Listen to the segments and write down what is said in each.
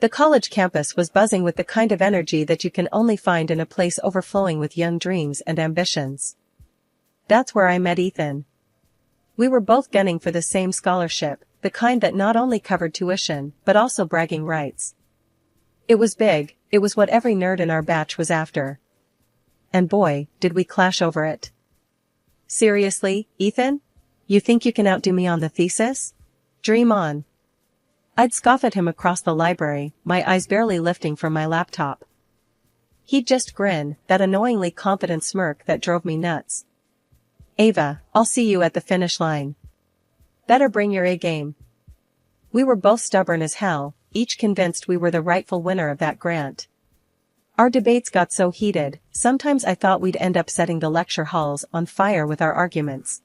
The college campus was buzzing with the kind of energy that you can only find in a place overflowing with young dreams and ambitions. That's where I met Ethan. We were both gunning for the same scholarship, the kind that not only covered tuition, but also bragging rights. It was big, it was what every nerd in our batch was after. And boy, did we clash over it. Seriously, Ethan? You think you can outdo me on the thesis? Dream on. I'd scoff at him across the library, my eyes barely lifting from my laptop. He'd just grin, that annoyingly confident smirk that drove me nuts. Ava, I'll see you at the finish line. Better bring your A-game. We were both stubborn as hell, each convinced we were the rightful winner of that grant. Our debates got so heated, sometimes I thought we'd end up setting the lecture halls on fire with our arguments.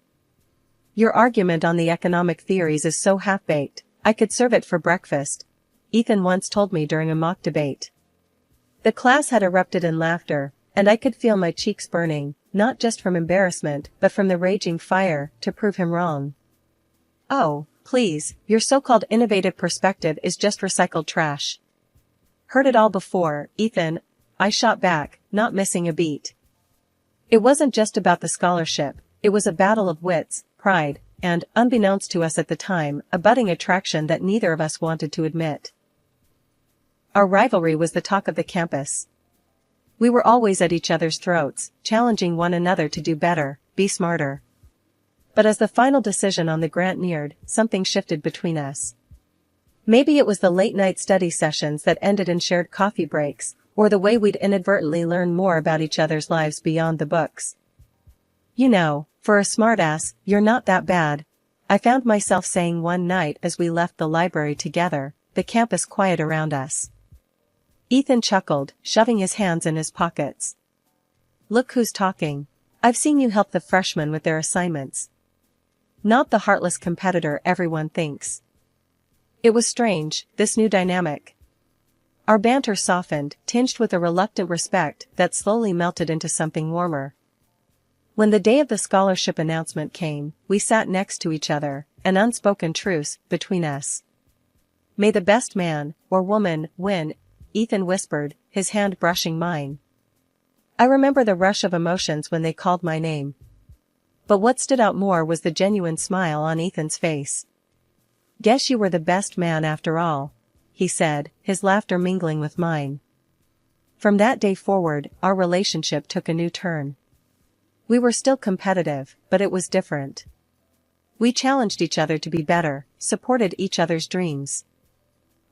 Your argument on the economic theories is so half-baked, I could serve it for breakfast, Ethan once told me during a mock debate. The class had erupted in laughter, and I could feel my cheeks burning, not just from embarrassment but from the raging fire to prove him wrong. Oh, please, your so-called innovative perspective is just recycled trash. Heard it all before, Ethan, I shot back, not missing a beat. It wasn't just about the scholarship, it was a battle of wits, pride, and, unbeknownst to us at the time, a budding attraction that neither of us wanted to admit. Our rivalry was the talk of the campus. We were always at each other's throats, challenging one another to do better, be smarter. But as the final decision on the grant neared, something shifted between us. Maybe it was the late-night study sessions that ended in shared coffee breaks, or the way we'd inadvertently learn more about each other's lives beyond the books. You know, for a smartass, you're not that bad, I found myself saying one night as we left the library together, the campus quiet around us. Ethan chuckled, shoving his hands in his pockets. Look who's talking. I've seen you help the freshmen with their assignments. Not the heartless competitor everyone thinks. It was strange, this new dynamic. Our banter softened, tinged with a reluctant respect that slowly melted into something warmer. When the day of the scholarship announcement came, we sat next to each other, an unspoken truce between us. May the best man, or woman, win, Ethan whispered, his hand brushing mine. I remember the rush of emotions when they called my name. But what stood out more was the genuine smile on Ethan's face. Guess you were the best man after all, he said, his laughter mingling with mine. From that day forward, our relationship took a new turn. We were still competitive, but it was different. We challenged each other to be better, supported each other's dreams.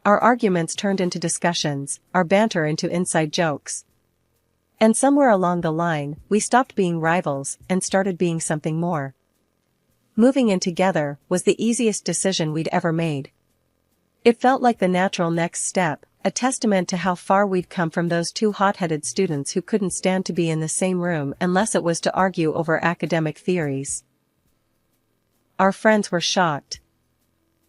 Our arguments turned into discussions, our banter into inside jokes. And somewhere along the line, we stopped being rivals and started being something more. Moving in together was the easiest decision we'd ever made. It felt like the natural next step, a testament to how far we'd come from those two hot-headed students who couldn't stand to be in the same room unless it was to argue over academic theories. Our friends were shocked.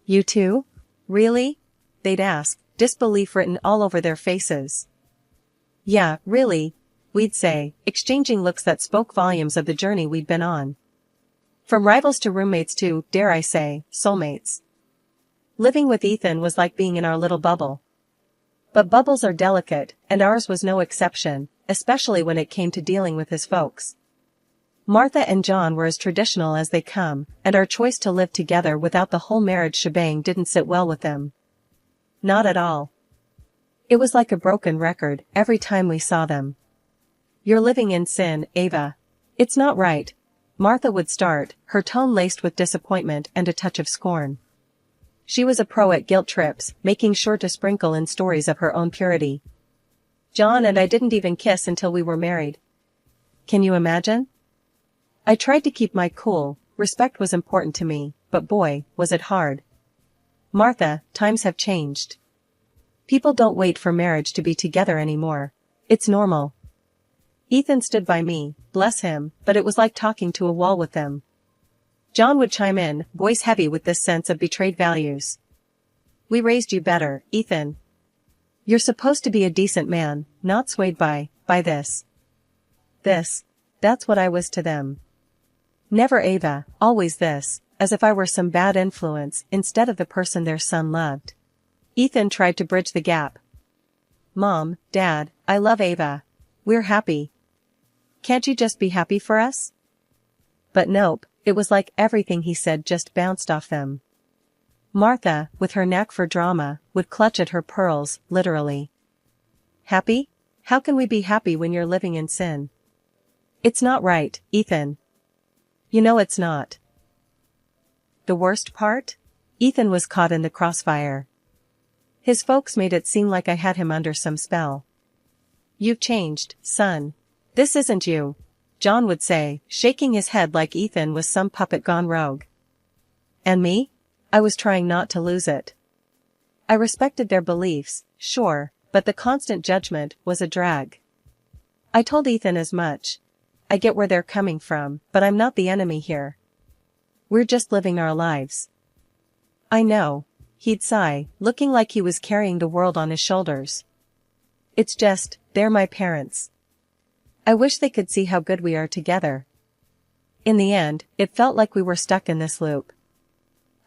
You too? Really? They'd ask, disbelief written all over their faces. Yeah, really, we'd say, exchanging looks that spoke volumes of the journey we'd been on. From rivals to roommates to, dare I say, soulmates. Living with Ethan was like being in our little bubble. But bubbles are delicate, and ours was no exception, especially when it came to dealing with his folks. Martha and John were as traditional as they come, and our choice to live together without the whole marriage shebang didn't sit well with them. Not at all. It was like a broken record every time we saw them. You're living in sin, Ava. It's not right. Martha would start, her tone laced with disappointment and a touch of scorn. She was a pro at guilt trips, making sure to sprinkle in stories of her own purity. John and I didn't even kiss until we were married. Can you imagine? I tried to keep my cool, respect was important to me, but boy, was it hard. Martha, times have changed. People don't wait for marriage to be together anymore. It's normal. Ethan stood by me, bless him, but it was like talking to a wall with them. John would chime in, voice heavy with this sense of betrayed values. We raised you better, Ethan. You're supposed to be a decent man, not swayed by this. That's what I was to them. Never Ava, always this, as if I were some bad influence instead of the person their son loved. Ethan tried to bridge the gap. Mom, Dad, I love Ava. We're happy. Can't you just be happy for us? But nope, it was like everything he said just bounced off them. Martha, with her knack for drama, would clutch at her pearls, literally. Happy? How can we be happy when you're living in sin? It's not right, Ethan. You know it's not. The worst part? Ethan was caught in the crossfire. His folks made it seem like I had him under some spell. You've changed, son. This isn't you, John would say, shaking his head like Ethan was some puppet gone rogue. And me? I was trying not to lose it. I respected their beliefs, sure, but the constant judgment was a drag. I told Ethan as much. I get where they're coming from, but I'm not the enemy here. We're just living our lives. I know, he'd sigh, looking like he was carrying the world on his shoulders. It's just, they're my parents. I wish they could see how good we are together. In the end, it felt like we were stuck in this loop.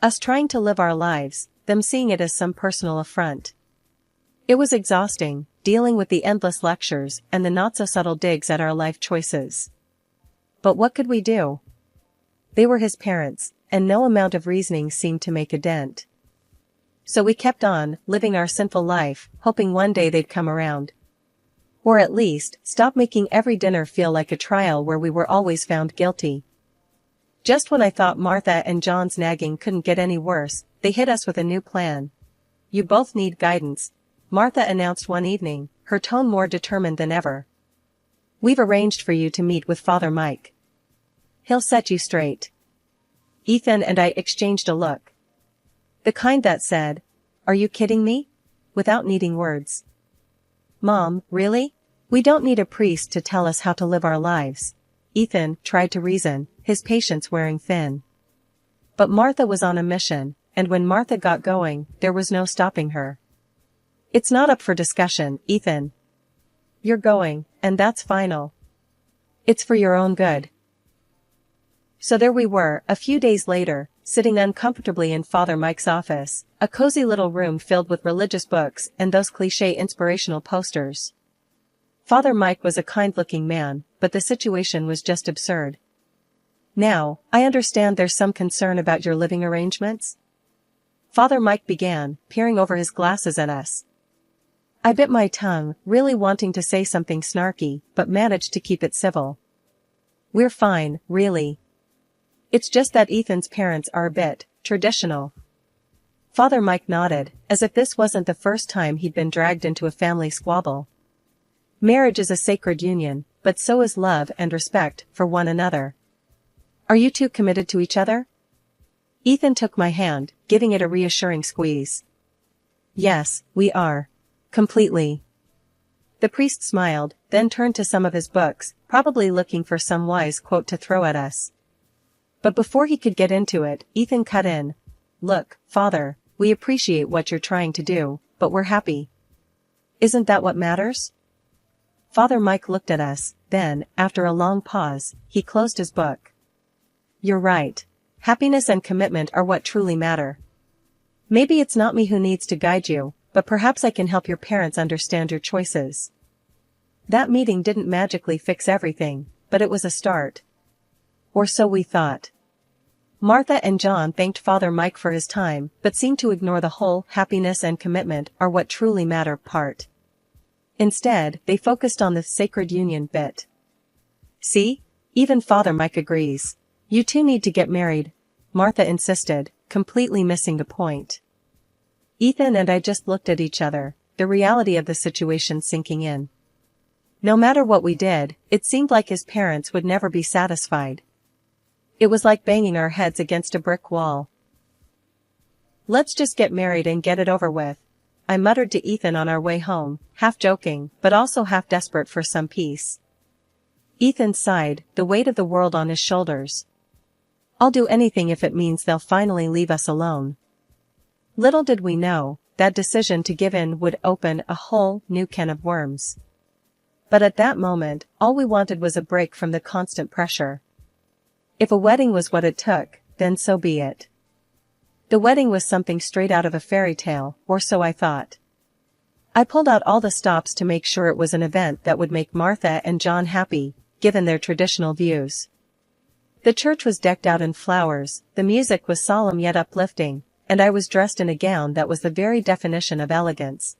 Us trying to live our lives, them seeing it as some personal affront. It was exhausting, dealing with the endless lectures and the not-so-subtle digs at our life choices. But what could we do? They were his parents, and no amount of reasoning seemed to make a dent. So we kept on, living our sinful life, hoping one day they'd come around. Or at least, stop making every dinner feel like a trial where we were always found guilty. Just when I thought Martha and John's nagging couldn't get any worse, they hit us with a new plan. You both need guidance, Martha announced one evening, her tone more determined than ever. We've arranged for you to meet with Father Mike. He'll set you straight. Ethan and I exchanged a look. The kind that said, "Are you kidding me?" without needing words. Mom, really? We don't need a priest to tell us how to live our lives. Ethan tried to reason, his patience wearing thin. But Martha was on a mission, and when Martha got going, there was no stopping her. It's not up for discussion, Ethan. You're going, and that's final. It's for your own good. So there we were, a few days later, sitting uncomfortably in Father Mike's office, a cozy little room filled with religious books and those cliché inspirational posters. Father Mike was a kind-looking man, but the situation was just absurd. Now, I understand there's some concern about your living arrangements? Father Mike began, peering over his glasses at us. I bit my tongue, really wanting to say something snarky, but managed to keep it civil. We're fine, really. It's just that Ethan's parents are a bit traditional. Father Mike nodded, as if this wasn't the first time he'd been dragged into a family squabble. Marriage is a sacred union, but so is love and respect for one another. Are you two committed to each other? Ethan took my hand, giving it a reassuring squeeze. Yes, we are. Completely. The priest smiled, then turned to some of his books, probably looking for some wise quote to throw at us. But before he could get into it, Ethan cut in. Look, Father, we appreciate what you're trying to do, but we're happy. Isn't that what matters? Father Mike looked at us, then, after a long pause, he closed his book. You're right. Happiness and commitment are what truly matter. Maybe it's not me who needs to guide you, but perhaps I can help your parents understand your choices. That meeting didn't magically fix everything, but it was a start. Or so we thought. Martha and John thanked Father Mike for his time, but seemed to ignore the whole happiness and commitment are what truly matter part. Instead, they focused on the sacred union bit. See? Even Father Mike agrees. You two need to get married, Martha insisted, completely missing the point. Ethan and I just looked at each other, the reality of the situation sinking in. No matter what we did, it seemed like his parents would never be satisfied. It was like banging our heads against a brick wall. Let's just get married and get it over with, I muttered to Ethan on our way home, half joking, but also half desperate for some peace. Ethan sighed, the weight of the world on his shoulders. I'll do anything if it means they'll finally leave us alone. Little did we know, that decision to give in would open a whole new can of worms. But at that moment, all we wanted was a break from the constant pressure. If a wedding was what it took, then so be it. The wedding was something straight out of a fairy tale, or so I thought. I pulled out all the stops to make sure it was an event that would make Martha and John happy, given their traditional views. The church was decked out in flowers, the music was solemn yet uplifting, and I was dressed in a gown that was the very definition of elegance.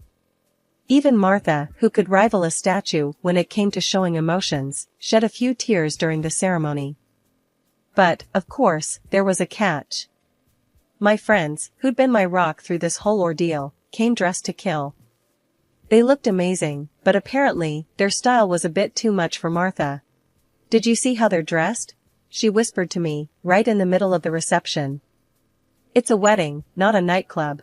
Even Martha, who could rival a statue when it came to showing emotions, shed a few tears during the ceremony. But, of course, there was a catch. My friends, who'd been my rock through this whole ordeal, came dressed to kill. They looked amazing, but apparently, their style was a bit too much for Martha. "Did you see how they're dressed?" she whispered to me, right in the middle of the reception. "It's a wedding, not a nightclub."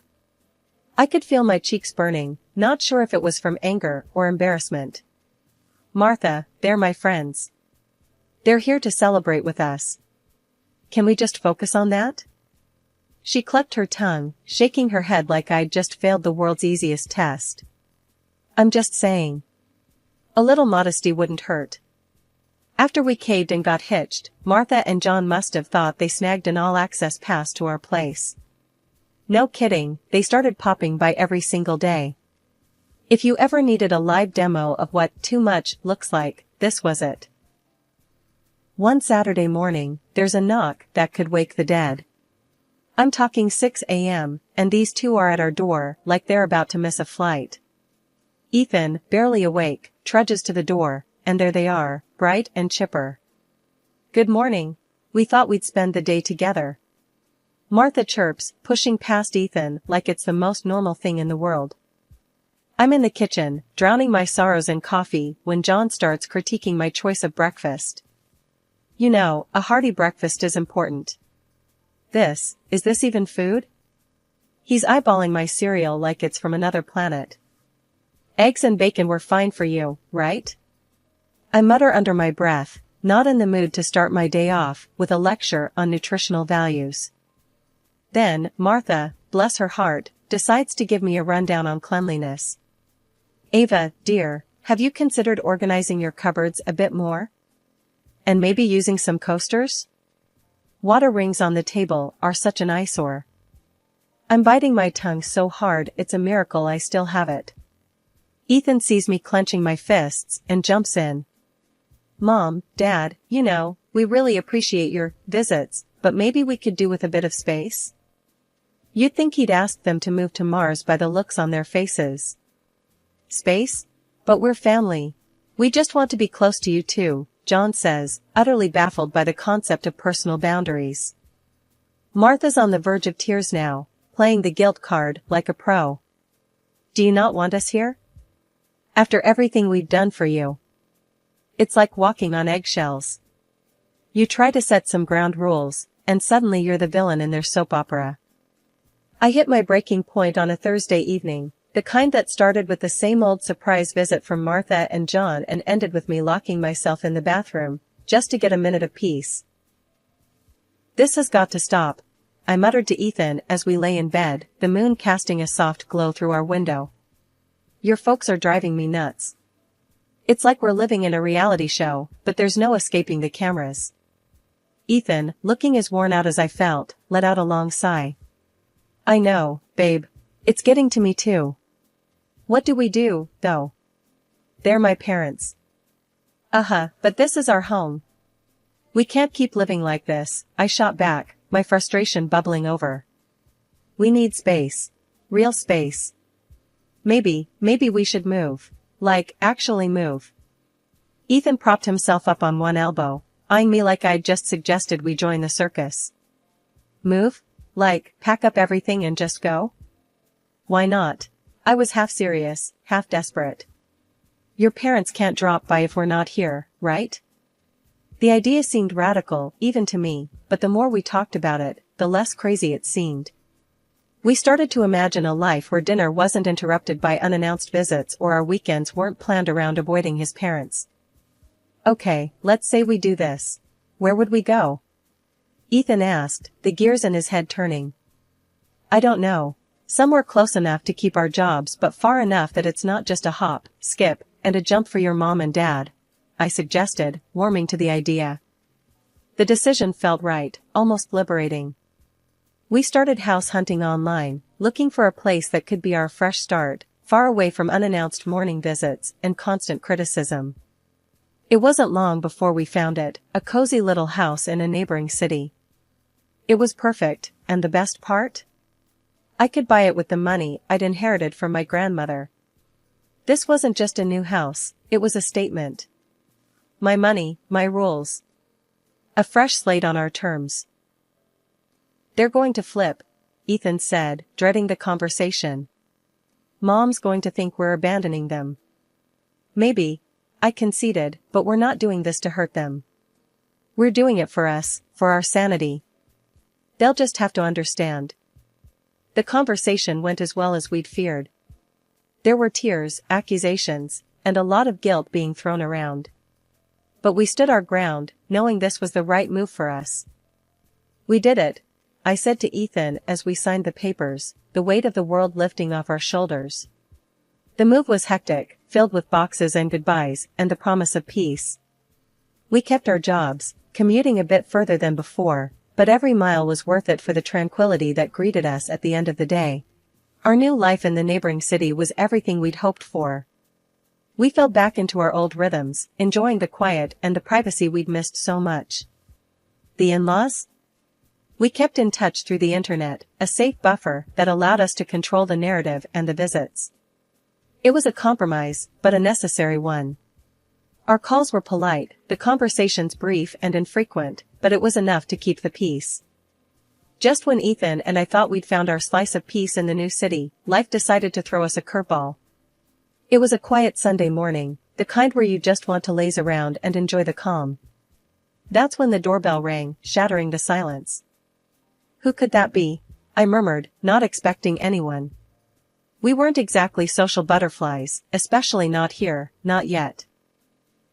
I could feel my cheeks burning, not sure if it was from anger or embarrassment. "Martha, they're my friends. They're here to celebrate with us. Can we just focus on that?" She clucked her tongue, shaking her head like I'd just failed the world's easiest test. "I'm just saying. A little modesty wouldn't hurt." After we caved and got hitched, Martha and John must have thought they snagged an all-access pass to our place. No kidding, they started popping by every single day. If you ever needed a live demo of what too much looks like, this was it. One Saturday morning, there's a knock that could wake the dead. I'm talking 6 a.m., and these two are at our door like they're about to miss a flight. Ethan, barely awake, trudges to the door, and there they are, bright and chipper. "Good morning. We thought we'd spend the day together." Martha chirps, pushing past Ethan like it's the most normal thing in the world. I'm in the kitchen, drowning my sorrows in coffee, when John starts critiquing my choice of breakfast. "You know, a hearty breakfast is important." Is this even food?" He's eyeballing my cereal like it's from another planet. "Eggs and bacon were fine for you, right?" I mutter under my breath, not in the mood to start my day off with a lecture on nutritional values. Then, Martha, bless her heart, decides to give me a rundown on cleanliness. "Ava, dear, have you considered organizing your cupboards a bit more? And maybe using some coasters? Water rings on the table are such an eyesore." I'm biting my tongue so hard it's a miracle I still have it. Ethan sees me clenching my fists and jumps in. "Mom, Dad, you know, we really appreciate your visits, but maybe we could do with a bit of space?" You'd think he'd ask them to move to Mars by the looks on their faces. "Space? But we're family. We just want to be close to you too," John says, utterly baffled by the concept of personal boundaries. Martha's on the verge of tears now, playing the guilt card like a pro. "Do you not want us here? After everything we've done for you?" It's like walking on eggshells. You try to set some ground rules, and suddenly you're the villain in their soap opera. I hit my breaking point on a Thursday evening, the kind that started with the same old surprise visit from Martha and John and ended with me locking myself in the bathroom, just to get a minute of peace. "This has got to stop," I muttered to Ethan as we lay in bed, the moon casting a soft glow through our window. "Your folks are driving me nuts. It's like we're living in a reality show, but there's no escaping the cameras." Ethan, looking as worn out as I felt, let out a long sigh. "I know, babe. It's getting to me too. What do we do, though? They're my parents." But this is our home. We can't keep living like this," I shot back, my frustration bubbling over. "We need space. Real space. Maybe we should move. Like, actually move." Ethan propped himself up on one elbow, eyeing me like I'd just suggested we join the circus. "Move? Like, pack up everything and just go?" "Why not?" I was half serious, half desperate. "Your parents can't drop by if we're not here, right?" The idea seemed radical, even to me, but the more we talked about it, the less crazy it seemed. We started to imagine a life where dinner wasn't interrupted by unannounced visits or our weekends weren't planned around avoiding his parents. "Okay, let's say we do this. Where would we go?" Ethan asked, the gears in his head turning. "I don't know. Somewhere close enough to keep our jobs but far enough that it's not just a hop, skip, and a jump for your mom and dad," I suggested, warming to the idea. The decision felt right, almost liberating. We started house hunting online, looking for a place that could be our fresh start, far away from unannounced morning visits and constant criticism. It wasn't long before we found it, a cozy little house in a neighboring city. It was perfect, and the best part? I could buy it with the money I'd inherited from my grandmother. This wasn't just a new house, it was a statement. My money, my rules. A fresh slate on our terms. They're going to flip, Ethan said, dreading the conversation. Mom's going to think we're abandoning them. Maybe, I conceded, but we're not doing this to hurt them. We're doing it for us, for our sanity. They'll just have to understand. The conversation went as well as we'd feared. There were tears, accusations, and a lot of guilt being thrown around. But we stood our ground, knowing this was the right move for us. We did it, I said to Ethan as we signed the papers, the weight of the world lifting off our shoulders. The move was hectic, filled with boxes and goodbyes, and the promise of peace. We kept our jobs, commuting a bit further than before, but every mile was worth it for the tranquility that greeted us at the end of the day. Our new life in the neighboring city was everything we'd hoped for. We fell back into our old rhythms, enjoying the quiet and the privacy we'd missed so much. The in-laws? We kept in touch through the internet, a safe buffer that allowed us to control the narrative and the visits. It was a compromise, but a necessary one. Our calls were polite, the conversations brief and infrequent, but it was enough to keep the peace. Just when Ethan and I thought we'd found our slice of peace in the new city, life decided to throw us a curveball. It was a quiet Sunday morning, the kind where you just want to laze around and enjoy the calm. That's when the doorbell rang, shattering the silence. Who could that be? I murmured, not expecting anyone. We weren't exactly social butterflies, especially not here, not yet.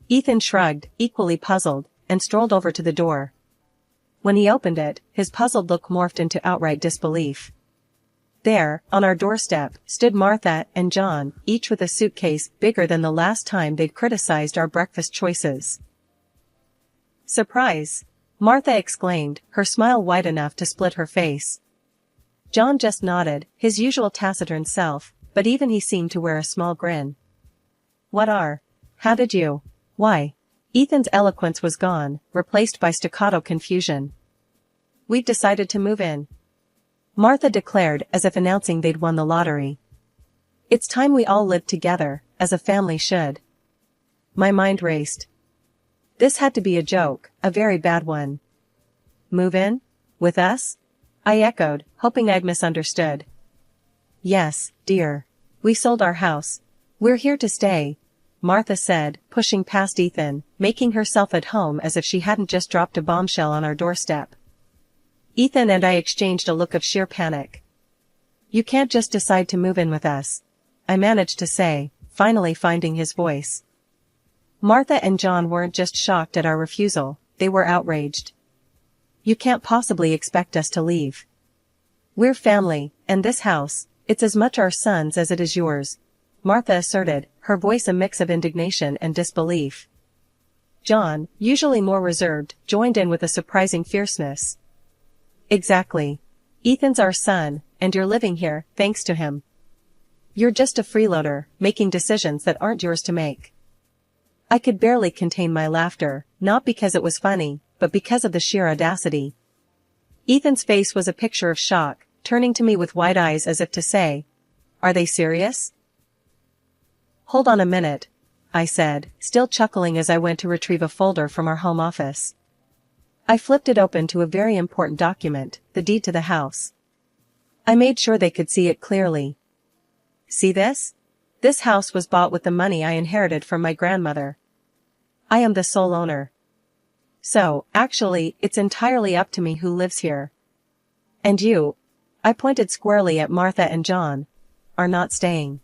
Ethan shrugged, equally puzzled, and strolled over to the door. When he opened it, his puzzled look morphed into outright disbelief. There, on our doorstep, stood Martha and John, each with a suitcase bigger than the last time they'd criticized our breakfast choices. Surprise! Martha exclaimed, her smile wide enough to split her face. John just nodded, his usual taciturn self, but even he seemed to wear a small grin. How did you? Why? Ethan's eloquence was gone, replaced by staccato confusion. We've decided to move in. Martha declared as if announcing they'd won the lottery. It's time we all lived together, as a family should. My mind raced. This had to be a joke, a very bad one. Move in? With us? I echoed, hoping I'd misunderstood. Yes, dear. We sold our house. We're here to stay, Martha said, pushing past Ethan, making herself at home as if she hadn't just dropped a bombshell on our doorstep. Ethan and I exchanged a look of sheer panic. You can't just decide to move in with us, I managed to say, finally finding his voice. Martha and John weren't just shocked at our refusal, they were outraged. You can't possibly expect us to leave. We're family, and this house, it's as much our son's as it is yours, Martha asserted, her voice a mix of indignation and disbelief. John, usually more reserved, joined in with a surprising fierceness. Exactly. Ethan's our son, and you're living here, thanks to him. You're just a freeloader, making decisions that aren't yours to make. I could barely contain my laughter, not because it was funny, but because of the sheer audacity. Ethan's face was a picture of shock, turning to me with wide eyes as if to say, "Are they serious?" Hold on a minute, I said, still chuckling as I went to retrieve a folder from our home office. I flipped it open to a very important document, the deed to the house. I made sure they could see it clearly. See this? This house was bought with the money I inherited from my grandmother. I am the sole owner. So, actually, it's entirely up to me who lives here. And you, I pointed squarely at Martha and John, are not staying.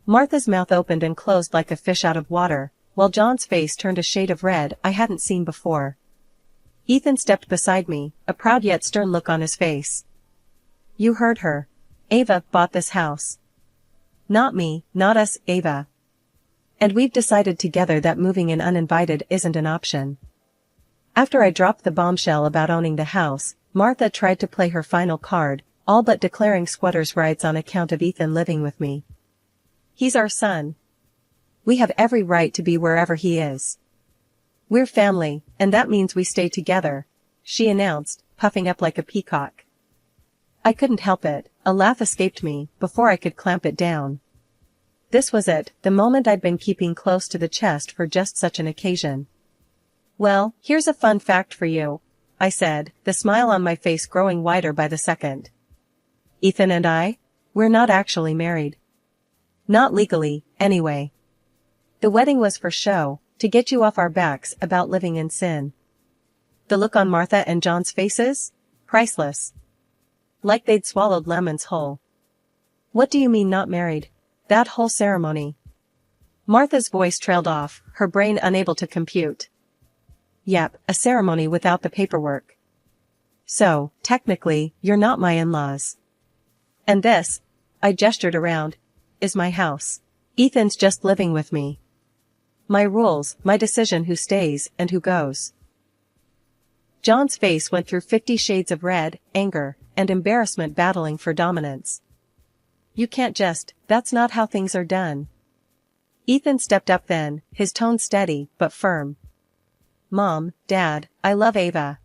Martha's mouth opened and closed like a fish out of water, while John's face turned a shade of red I hadn't seen before. Ethan stepped beside me, a proud yet stern look on his face. You heard her. Ava bought this house. Not me, not us, Ava. And we've decided together that moving in uninvited isn't an option. After I dropped the bombshell about owning the house, Martha tried to play her final card, all but declaring squatters' rights on account of Ethan living with me. He's our son. We have every right to be wherever he is. We're family, and that means we stay together, she announced, puffing up like a peacock. I couldn't help it, a laugh escaped me, before I could clamp it down. This was it, the moment I'd been keeping close to the chest for just such an occasion. Well, here's a fun fact for you, I said, the smile on my face growing wider by the second. Ethan and I? We're not actually married. Not legally, anyway. The wedding was for show, to get you off our backs about living in sin. The look on Martha and John's faces? Priceless. Like they'd swallowed lemons whole. What do you mean not married? That whole ceremony. Martha's voice trailed off, her brain unable to compute. Yep, a ceremony without the paperwork. So, technically, you're not my in-laws. And this, I gestured around, is my house. Ethan's just living with me. My rules, my decision who stays and who goes. John's face went through 50 shades of red, anger, and embarrassment battling for dominance. You can't just, that's not how things are done. Ethan stepped up then, his tone steady, but firm. Mom, Dad, I love Ava.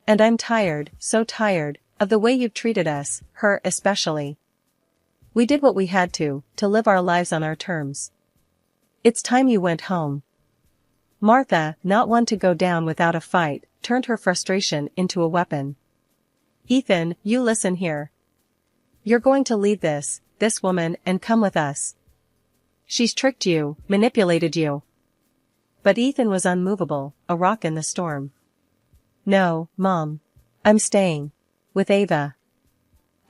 And I'm tired, so tired, of the way you've treated us, her especially. We did what we had to live our lives on our terms. It's time you went home. Martha, not one to go down without a fight, turned her frustration into a weapon. Ethan, you listen here. You're going to leave this woman, and come with us. She's tricked you, manipulated you. But Ethan was unmovable, a rock in the storm. No, Mom. I'm staying. With Ava.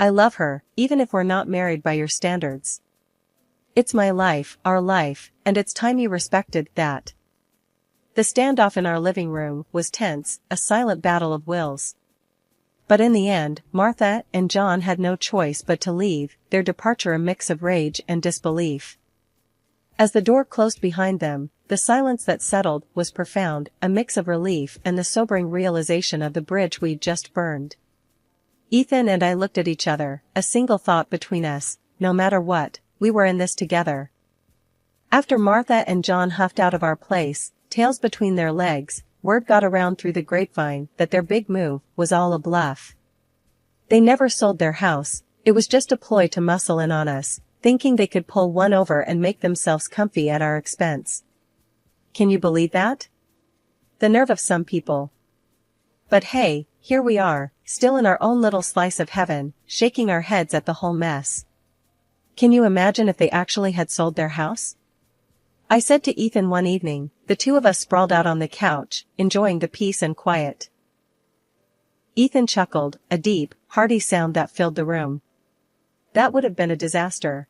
I love her, even if we're not married by your standards. It's my life, our life, and it's time you respected that. The standoff in our living room was tense, a silent battle of wills. But in the end, Martha and John had no choice but to leave, their departure a mix of rage and disbelief. As the door closed behind them, the silence that settled was profound, a mix of relief and the sobering realization of the bridge we'd just burned. Ethan and I looked at each other, a single thought between us, no matter what, we were in this together. After Martha and John huffed out of our place, tails between their legs, word got around through the grapevine that their big move was all a bluff. They never sold their house, it was just a ploy to muscle in on us, thinking they could pull one over and make themselves comfy at our expense. Can you believe that? The nerve of some people. But hey, here we are, still in our own little slice of heaven, shaking our heads at the whole mess. Can you imagine if they actually had sold their house? I said to Ethan one evening, the two of us sprawled out on the couch, enjoying the peace and quiet. Ethan chuckled, a deep, hearty sound that filled the room. That would have been a disaster.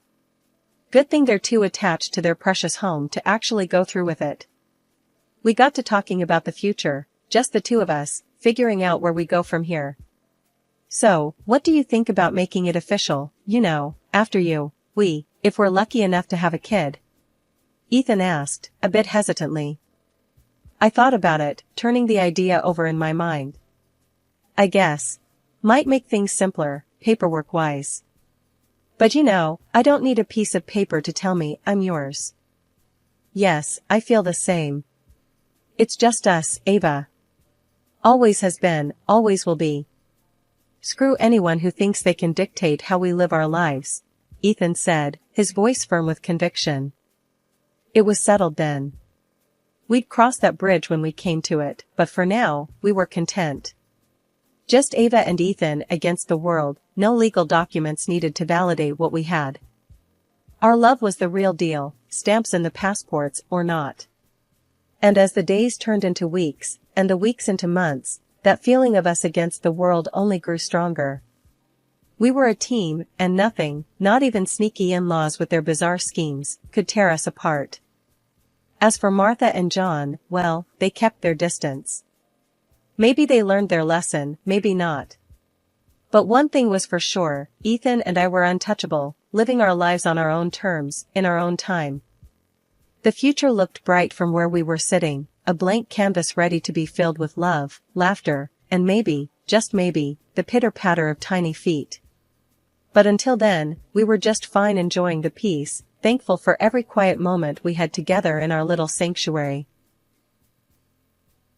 Good thing they're too attached to their precious home to actually go through with it. We got to talking about the future, just the two of us, figuring out where we go from here. So, what do you think about making it official, after you, if we're lucky enough to have a kid? Ethan asked, a bit hesitantly. I thought about it, turning the idea over in my mind. I guess. Might make things simpler, paperwork-wise. But I don't need a piece of paper to tell me I'm yours. Yes, I feel the same. It's just us, Ava. Always has been, always will be. Screw anyone who thinks they can dictate how we live our lives, Ethan said, his voice firm with conviction. It was settled then. We'd cross that bridge when we came to it, but for now, we were content. Just Ava and Ethan against the world, no legal documents needed to validate what we had. Our love was the real deal, stamps in the passports or not. And as the days turned into weeks, and the weeks into months, that feeling of us against the world only grew stronger. We were a team, and nothing, not even sneaky in-laws with their bizarre schemes, could tear us apart. As for Martha and John, well, they kept their distance. Maybe they learned their lesson, maybe not. But one thing was for sure, Ethan and I were untouchable, living our lives on our own terms, in our own time. The future looked bright from where we were sitting, a blank canvas ready to be filled with love, laughter, and maybe, just maybe, the pitter-patter of tiny feet. But until then, we were just fine, enjoying the peace, thankful for every quiet moment we had together in our little sanctuary.